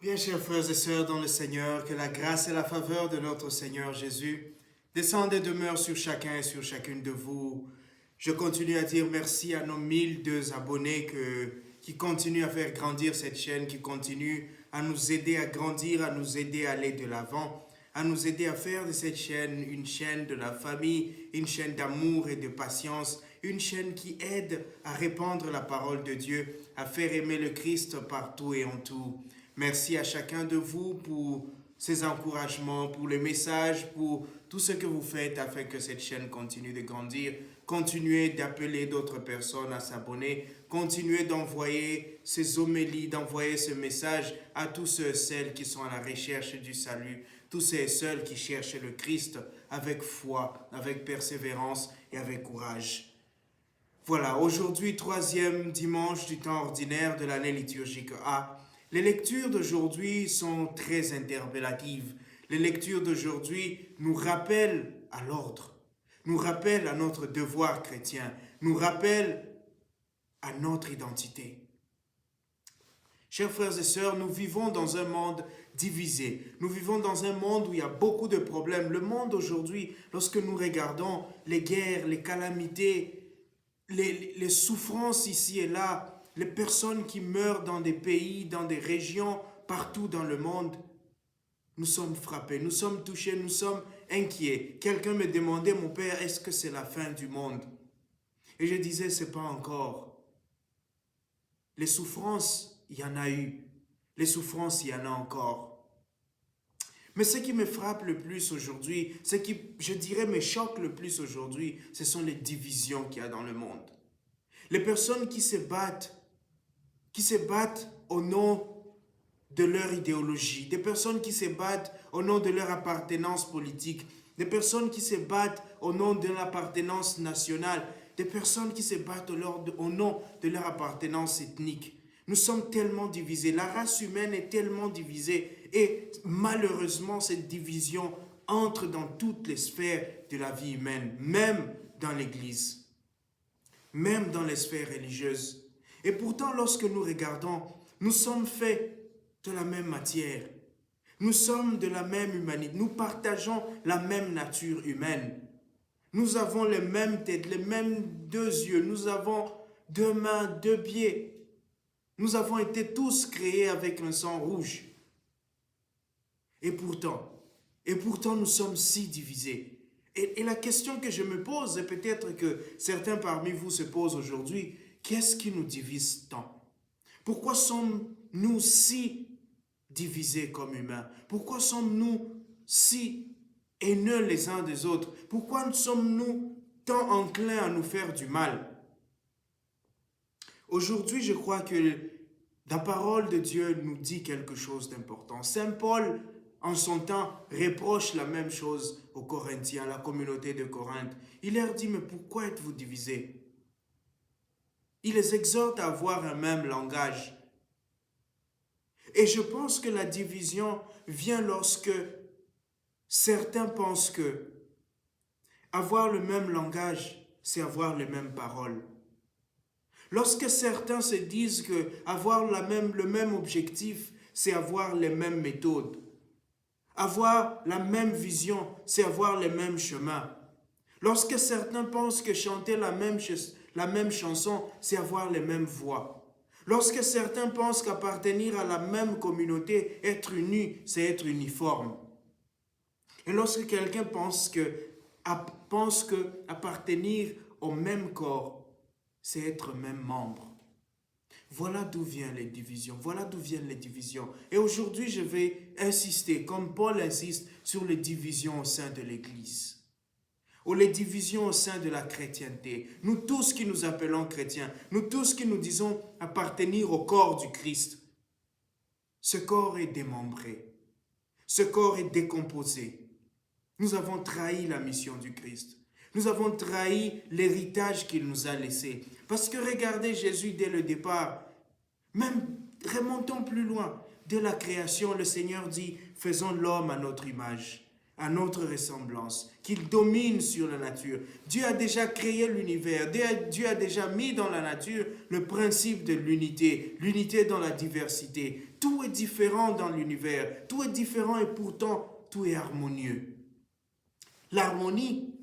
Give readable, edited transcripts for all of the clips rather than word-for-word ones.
Bien, chers frères et sœurs dans le Seigneur, que la grâce et la faveur de notre Seigneur Jésus descendent et demeurent sur chacun et sur chacune de vous. Je continue à dire merci à nos 1002 abonnés qui continuent à faire grandir cette chaîne, qui continuent à nous aider à grandir, à nous aider à aller de l'avant, à nous aider à faire de cette chaîne une chaîne de la famille, une chaîne d'amour et de patience, une chaîne qui aide à répandre la parole de Dieu, à faire aimer le Christ partout et en tout. Merci à chacun de vous pour ces encouragements, pour les messages, pour tout ce que vous faites afin que cette chaîne continue de grandir. Continuez d'appeler d'autres personnes à s'abonner. Continuez d'envoyer ces homélies, d'envoyer ce message à tous ceux et celles qui sont à la recherche du salut, tous ceux et celles qui cherchent le Christ avec foi, avec persévérance et avec courage. Voilà, aujourd'hui, 3e dimanche du temps ordinaire de l'année liturgique A. Les lectures d'aujourd'hui sont très interpellatives. Les lectures d'aujourd'hui nous rappellent à l'ordre, nous rappellent à notre devoir chrétien, nous rappellent à notre identité. Chers frères et sœurs, nous vivons dans un monde divisé. Nous vivons dans un monde où il y a beaucoup de problèmes. Le monde aujourd'hui, lorsque nous regardons les guerres, les calamités, les souffrances ici et là, les personnes qui meurent dans des pays, dans des régions, partout dans le monde, nous sommes frappés, nous sommes touchés, nous sommes inquiets. Quelqu'un me demandait, mon père, est-ce que c'est la fin du monde? Et je disais, c'est pas encore. Les souffrances, il y en a eu. Les souffrances, il y en a encore. Mais ce qui me frappe le plus aujourd'hui, ce qui, je dirais, me choque le plus aujourd'hui, ce sont les divisions qu'il y a dans le monde. Les personnes qui se battent au nom de leur idéologie, des personnes qui se battent au nom de leur appartenance politique, des personnes qui se battent au nom de l'appartenance nationale, des personnes qui se battent au nom de leur appartenance ethnique. Nous sommes tellement divisés, la race humaine est tellement divisée et malheureusement cette division entre dans toutes les sphères de la vie humaine, même dans l'Église, même dans les sphères religieuses. Et pourtant, lorsque nous regardons, nous sommes faits de la même matière. Nous sommes de la même humanité. Nous partageons la même nature humaine. Nous avons les mêmes têtes, les mêmes 2 yeux. Nous avons 2 mains, 2 pieds. Nous avons été tous créés avec un sang rouge. Et pourtant, nous sommes si divisés. Et la question que je me pose, et peut-être que certains parmi vous se posent aujourd'hui, qu'est-ce qui nous divise tant? Pourquoi sommes-nous si divisés comme humains? Pourquoi sommes-nous si haineux les uns des autres? Pourquoi sommes-nous tant enclins à nous faire du mal? Aujourd'hui, je crois que la parole de Dieu nous dit quelque chose d'important. Saint Paul, en son temps, reproche la même chose aux Corinthiens, à la communauté de Corinthe. Il leur dit, mais pourquoi êtes-vous divisés? Il les exhorte à avoir un même langage. Et je pense que la division vient lorsque certains pensent que avoir le même langage, c'est avoir les mêmes paroles. Lorsque certains se disent que avoir le même objectif, c'est avoir les mêmes méthodes. Avoir la même vision, c'est avoir les mêmes chemins. Lorsque certains pensent que chanter la même chanson, c'est avoir les mêmes voix. Lorsque certains pensent qu'appartenir à la même communauté, être uni, c'est être uniforme. Et lorsque quelqu'un pense que appartenir au même corps, c'est être même membre. Voilà d'où viennent les divisions. Voilà d'où viennent les divisions. Et aujourd'hui, je vais insister, comme Paul insiste, sur les divisions au sein de l'Église. Ou les divisions au sein de la chrétienté. Nous tous qui nous appelons chrétiens, nous tous qui nous disons appartenir au corps du Christ. Ce corps est démembré. Ce corps est décomposé. Nous avons trahi la mission du Christ. Nous avons trahi l'héritage qu'il nous a laissé. Parce que regardez Jésus dès le départ, même remontons plus loin. Dès la création, le Seigneur dit, faisons l'homme à notre image. à notre ressemblance, qu'il domine sur la nature. Dieu a déjà créé l'univers. Dieu a déjà mis dans la nature le principe de l'unité, l'unité dans la diversité. Tout est différent dans l'univers, tout est différent et pourtant tout est harmonieux. L'harmonie,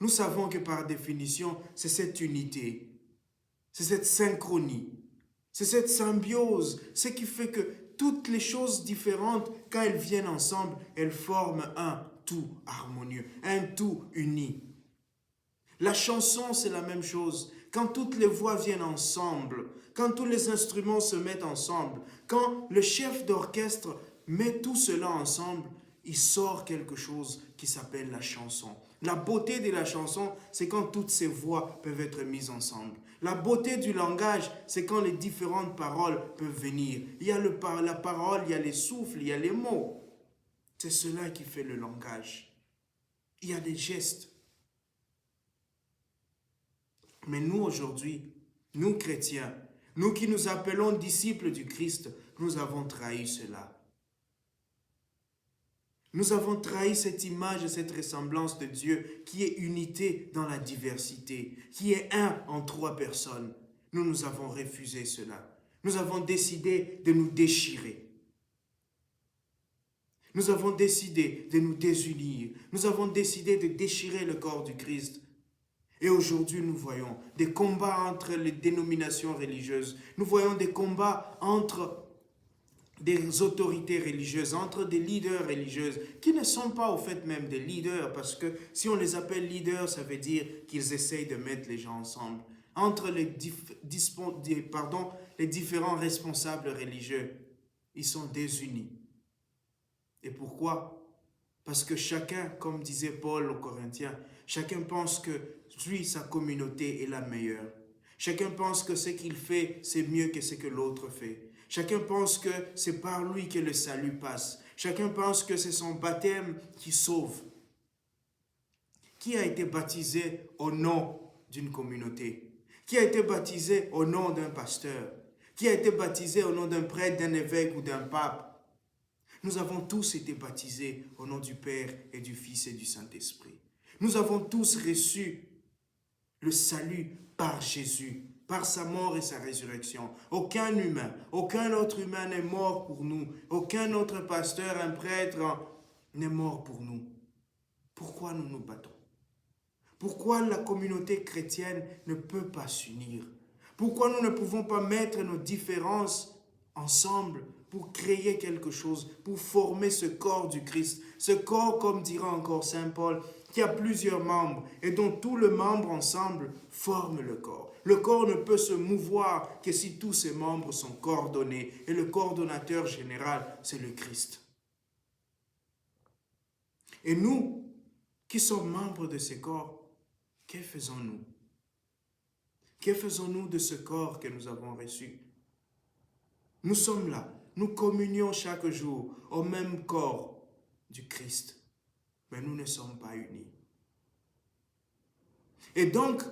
nous savons que par définition, c'est cette unité, c'est cette synchronie, c'est cette symbiose, ce qui fait que toutes les choses différentes, quand elles viennent ensemble, elles forment un tout harmonieux, un tout uni. La chanson, c'est la même chose. Quand toutes les voix viennent ensemble, quand tous les instruments se mettent ensemble, quand le chef d'orchestre met tout cela ensemble, il sort quelque chose qui s'appelle la chanson. La beauté de la chanson, c'est quand toutes ces voix peuvent être mises ensemble. La beauté du langage, c'est quand les différentes paroles peuvent venir. Il y a la parole, il y a les souffles, il y a les mots. C'est cela qui fait le langage. Il y a des gestes. Mais nous aujourd'hui, nous chrétiens, nous qui nous appelons disciples du Christ, nous avons trahi cela. Nous avons trahi cette image et cette ressemblance de Dieu qui est unité dans la diversité, qui est un en trois personnes. Nous avons refusé cela. Nous avons décidé de nous déchirer. Nous avons décidé de nous désunir. Nous avons décidé de déchirer le corps du Christ. Et aujourd'hui, nous voyons des combats entre les dénominations religieuses. Nous voyons des combats entre des autorités religieuses, entre des leaders religieuses, qui ne sont pas au fait même des leaders, parce que si on les appelle leaders, ça veut dire qu'ils essayent de mettre les gens ensemble. Entre les différents responsables religieux, ils sont désunis. Et pourquoi? Parce que chacun, comme disait Paul aux Corinthiens, chacun pense que lui, sa communauté est la meilleure. Chacun pense que ce qu'il fait, c'est mieux que ce que l'autre fait. Chacun pense que c'est par lui que le salut passe. Chacun pense que c'est son baptême qui sauve. Qui a été baptisé au nom d'une communauté? Qui a été baptisé au nom d'un pasteur? Qui a été baptisé au nom d'un prêtre, d'un évêque ou d'un pape? Nous avons tous été baptisés au nom du Père et du Fils et du Saint-Esprit. Nous avons tous reçu le salut par Jésus, par sa mort et sa résurrection. Aucun humain, aucun autre humain n'est mort pour nous. Aucun autre pasteur, un prêtre n'est mort pour nous. Pourquoi nous nous battons? Pourquoi la communauté chrétienne ne peut pas s'unir? Pourquoi nous ne pouvons pas mettre nos différences ensemble pour créer quelque chose, pour former ce corps du Christ? Ce corps, comme dira encore Saint Paul, qui a plusieurs membres et dont tous les membres ensemble forment le corps. Le corps ne peut se mouvoir que si tous ses membres sont coordonnés. Et le coordonnateur général, c'est le Christ. Et nous, qui sommes membres de ce corps, que faisons-nous? Que faisons-nous de ce corps que nous avons reçu? Nous sommes là, nous communions chaque jour au même corps du Christ. Mais nous ne sommes pas unis. Et donc,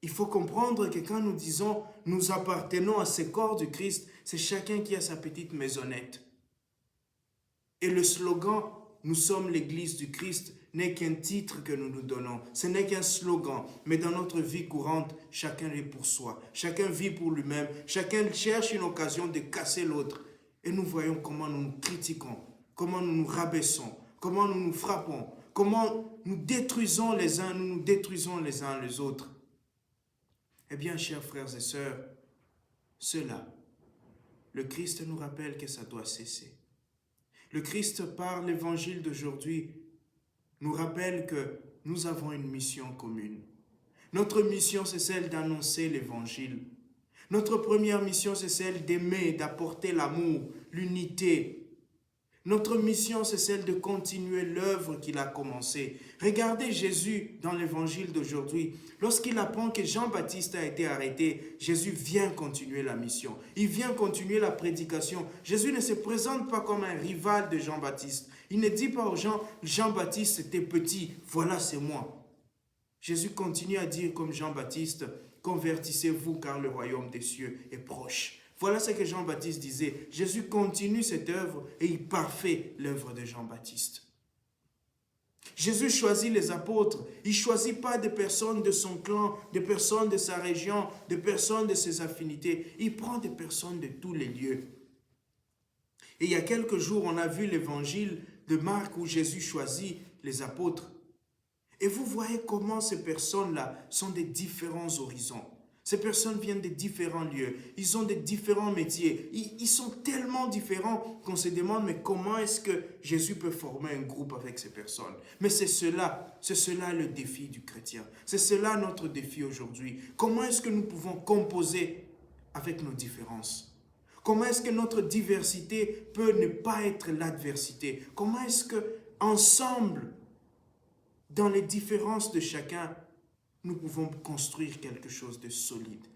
il faut comprendre que quand nous disons « nous appartenons à ce corps du Christ », c'est chacun qui a sa petite maisonnette. Et le slogan « nous sommes l'église du Christ » n'est qu'un titre que nous nous donnons. Ce n'est qu'un slogan. Mais dans notre vie courante, chacun est pour soi. Chacun vit pour lui-même. Chacun cherche une occasion de casser l'autre. Et nous voyons comment nous nous critiquons, comment nous nous rabaissons, comment nous nous frappons, comment nous détruisons les uns, nous nous détruisons les uns les autres. Eh bien, chers frères et sœurs, cela, le Christ nous rappelle que ça doit cesser. Le Christ, par l'évangile d'aujourd'hui, nous rappelle que nous avons une mission commune. Notre mission, c'est celle d'annoncer l'évangile. Notre première mission, c'est celle d'aimer, d'apporter l'amour, l'unité. Notre mission, c'est celle de continuer l'œuvre qu'il a commencée. Regardez Jésus dans l'évangile d'aujourd'hui. Lorsqu'il apprend que Jean-Baptiste a été arrêté, Jésus vient continuer la mission. Il vient continuer la prédication. Jésus ne se présente pas comme un rival de Jean-Baptiste. Il ne dit pas aux gens, Jean-Baptiste était petit, voilà c'est moi. Jésus continue à dire comme Jean-Baptiste, convertissez-vous car le royaume des cieux est proche. Voilà ce que Jean-Baptiste disait. Jésus continue cette œuvre et il parfait l'œuvre de Jean-Baptiste. Jésus choisit les apôtres. Il ne choisit pas des personnes de son clan, des personnes de sa région, des personnes de ses affinités. Il prend des personnes de tous les lieux. Et il y a quelques jours, on a vu l'évangile de Marc où Jésus choisit les apôtres. Et vous voyez comment ces personnes-là sont de différents horizons. Ces personnes viennent de différents lieux. Ils ont de différents métiers. Ils sont tellement différents qu'on se demande, mais comment est-ce que Jésus peut former un groupe avec ces personnes? Mais c'est cela le défi du chrétien. C'est cela notre défi aujourd'hui. Comment est-ce que nous pouvons composer avec nos différences? Comment est-ce que notre diversité peut ne pas être l'adversité? Comment est-ce que ensemble, dans les différences de chacun, nous pouvons construire quelque chose de solide?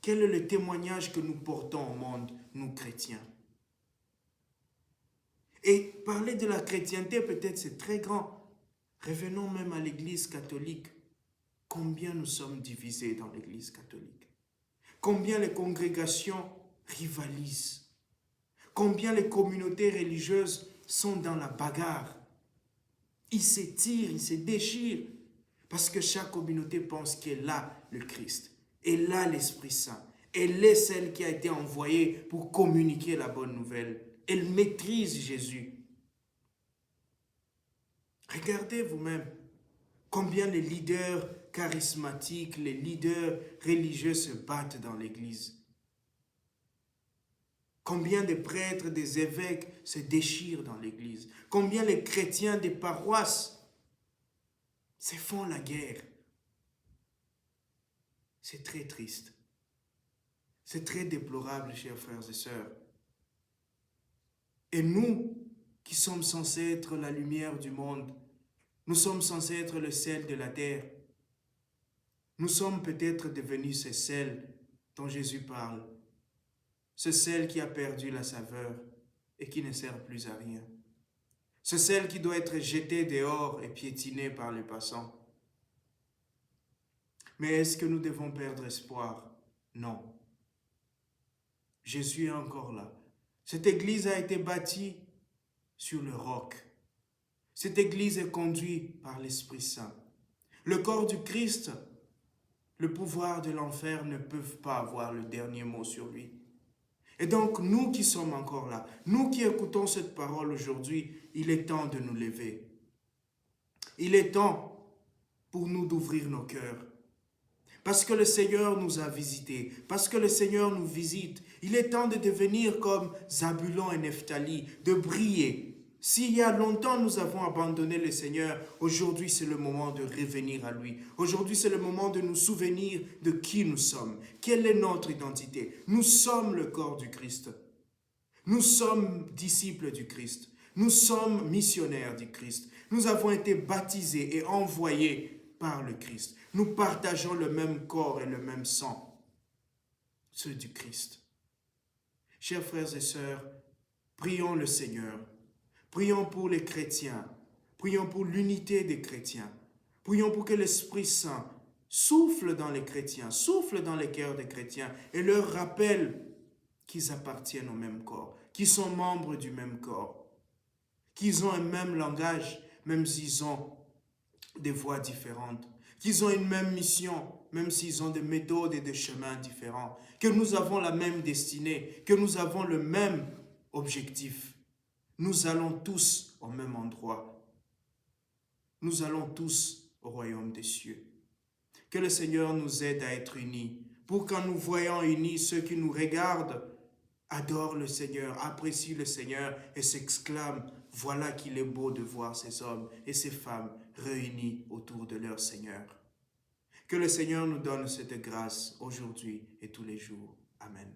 Quel est le témoignage que nous portons au monde, nous chrétiens? Et parler de la chrétienté, peut-être c'est très grand. Revenons même à l'Église catholique. Combien nous sommes divisés dans l'Église catholique? Combien les congrégations rivalisent? Combien les communautés religieuses sont dans la bagarre? Ils s'étirent, ils se déchirent. Parce que chaque communauté pense qu'elle a le Christ, elle a l'Esprit Saint. Elle est celle qui a été envoyée pour communiquer la bonne nouvelle. Elle maîtrise Jésus. Regardez vous-même combien les leaders charismatiques, les leaders religieux se battent dans l'Église. Combien de prêtres, des évêques se déchirent dans l'Église. Combien les chrétiens des paroisses se font la guerre. C'est très triste. C'est très déplorable, chers frères et sœurs. Et nous, qui sommes censés être la lumière du monde, nous sommes censés être le sel de la terre. Nous sommes peut-être devenus ce sel dont Jésus parle. Ce sel qui a perdu la saveur et qui ne sert plus à rien. Ce sel qui doit être jeté dehors et piétiné par les passants. Mais est-ce que nous devons perdre espoir? Non. Jésus est encore là. Cette église a été bâtie sur le roc. Cette église est conduite par l'Esprit Saint. Le corps du Christ, le pouvoir de l'enfer ne peuvent pas avoir le dernier mot sur lui. Et donc, nous qui sommes encore là, nous qui écoutons cette parole aujourd'hui, il est temps de nous lever. Il est temps pour nous d'ouvrir nos cœurs. Parce que le Seigneur nous a visités, parce que le Seigneur nous visite, il est temps de devenir comme Zabulon et Nephtali, de briller. S'il y a longtemps nous avons abandonné le Seigneur, aujourd'hui c'est le moment de revenir à lui. Aujourd'hui c'est le moment de nous souvenir de qui nous sommes. Quelle est notre identité? Nous sommes le corps du Christ. Nous sommes disciples du Christ. Nous sommes missionnaires du Christ. Nous avons été baptisés et envoyés par le Christ. Nous partageons le même corps et le même sang, ceux du Christ. Chers frères et sœurs, prions le Seigneur. Prions pour les chrétiens. Prions pour l'unité des chrétiens. Prions pour que l'Esprit Saint souffle dans les chrétiens, souffle dans les cœurs des chrétiens et leur rappelle qu'ils appartiennent au même corps, qu'ils sont membres du même corps, qu'ils ont un même langage, même s'ils ont des voix différentes, qu'ils ont une même mission, même s'ils ont des méthodes et des chemins différents, que nous avons la même destinée, que nous avons le même objectif. Nous allons tous au même endroit. Nous allons tous au royaume des cieux. Que le Seigneur nous aide à être unis, pour qu'en nous voyant unis, ceux qui nous regardent adorent le Seigneur, apprécient le Seigneur et s'exclament « Voilà qu'il est beau de voir ces hommes et ces femmes réunis autour de leur Seigneur. » Que le Seigneur nous donne cette grâce aujourd'hui et tous les jours. Amen.